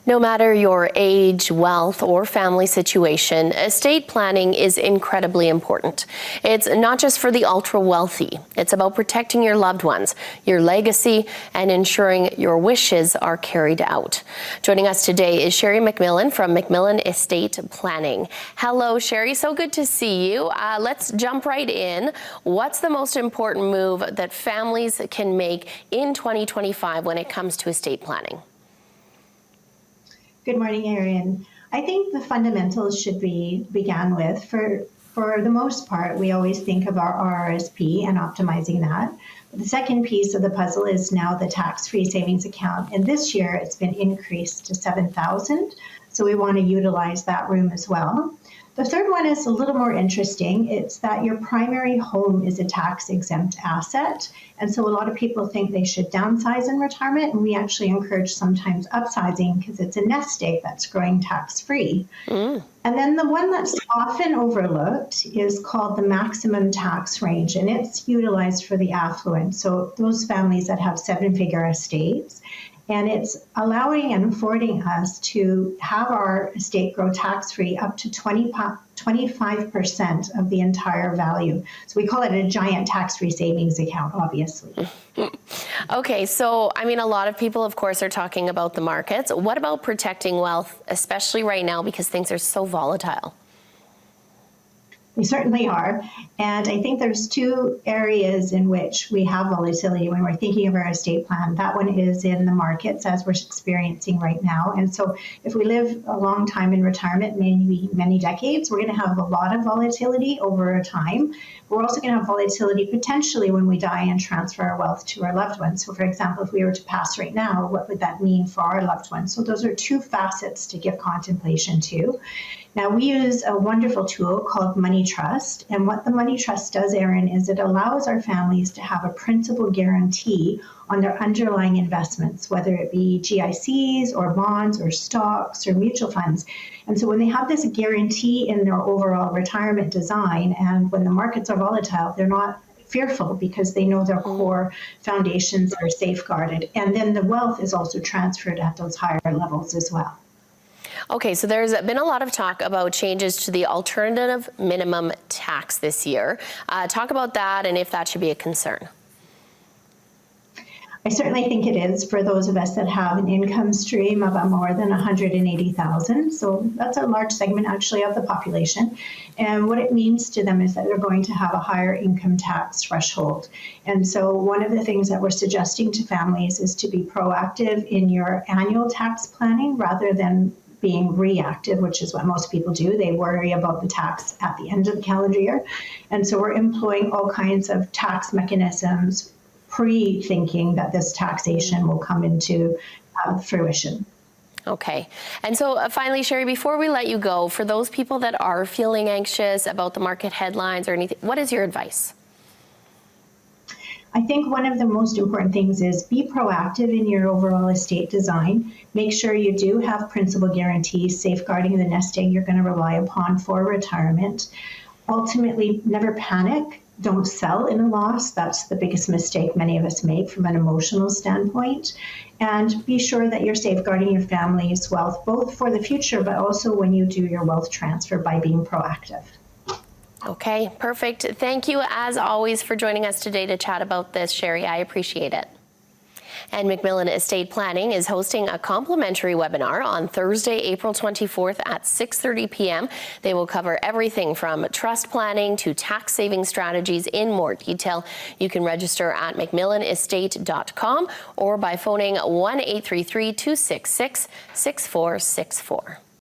No matter your age, wealth, or family situation, estate planning is incredibly important. It's not just for the ultra-wealthy. It's about protecting your loved ones, your legacy, and ensuring your wishes are carried out. Joining us today is Sheri MacMillian from MacMillan Estate Planning. Hello, Sheri. So good to see you. Let's jump right in. What's the most important move that families can make in 2025 when it comes to estate planning? Good morning, Erin. I think the fundamentals should be began with. For the most part, we always think of our RRSP and optimizing that. But the second piece of the puzzle is now the tax-free savings account. And this year it's been increased to $7,000. So we want to utilize that room as well. The third one is a little more interesting. It's that your primary home is a tax-exempt asset. And so a lot of people think they should downsize in retirement, and we actually encourage sometimes upsizing because it's a nest egg that's growing tax-free. And then the one that's often overlooked is called the maximum tax range, and it's utilized for the affluent. So those families that have seven-figure estates. And it's allowing and affording us to have our estate grow tax-free up to 25% of the entire value. So we call it a giant tax-free savings account, obviously. Okay, so I mean, a lot of people, of course, are talking about the markets. What about protecting wealth, especially right now because things are so volatile? We certainly are. And I think there's two areas in which we have volatility when we're thinking of our estate plan. That one is in the markets, as we're experiencing right now. And so if we live a long time in retirement, maybe many decades, we're going to have a lot of volatility over time. We're also going to have volatility potentially when we die and transfer our wealth to our loved ones. So for example, if we were to pass right now, what would that mean for our loved ones? So those are two facets to give contemplation to. Now, we use a wonderful tool called Money Trust. And what the Money Trust does, Erin, is it allows our families to have a principal guarantee on their underlying investments, whether it be GICs or bonds or stocks or mutual funds. And so when they have this guarantee in their overall retirement design, and when the markets are volatile, they're not fearful because they know their core foundations are safeguarded. And then the wealth is also transferred at those higher levels as well. Okay, so there's been a lot of talk about changes to the alternative minimum tax this year. Talk about that and if that should be a concern. I certainly think it is for those of us that have an income stream of more than 180,000. So that's a large segment actually of the population. And what it means to them is that they're going to have a higher income tax threshold. And so one of the things that we're suggesting to families is to be proactive in your annual tax planning rather than being reactive, which is what most people do. They worry about the tax at the end of the calendar year. And so we're employing all kinds of tax mechanisms, pre-thinking that this taxation will come into fruition. Okay. And so finally, Sheri, before we let you go, for those people that are feeling anxious about the market headlines or anything, what is your advice? I think one of the most important things is be proactive in your overall estate design. Make sure you do have principal guarantees safeguarding the nest egg you're going to rely upon for retirement. Ultimately, never panic. Don't sell in a loss. That's the biggest mistake many of us make from an emotional standpoint. And be sure that you're safeguarding your family's wealth, both for the future, but also when you do your wealth transfer by being proactive. Okay, perfect. Thank you, as always, for joining us today to chat about this, Sheri. I appreciate it. And MacMillan Estate Planning is hosting a complimentary webinar on Thursday, April 24th at 6:30 p.m. They will cover everything from trust planning to tax saving strategies in more detail. You can register at macmillanestate.com or by phoning 1-833-266-6464.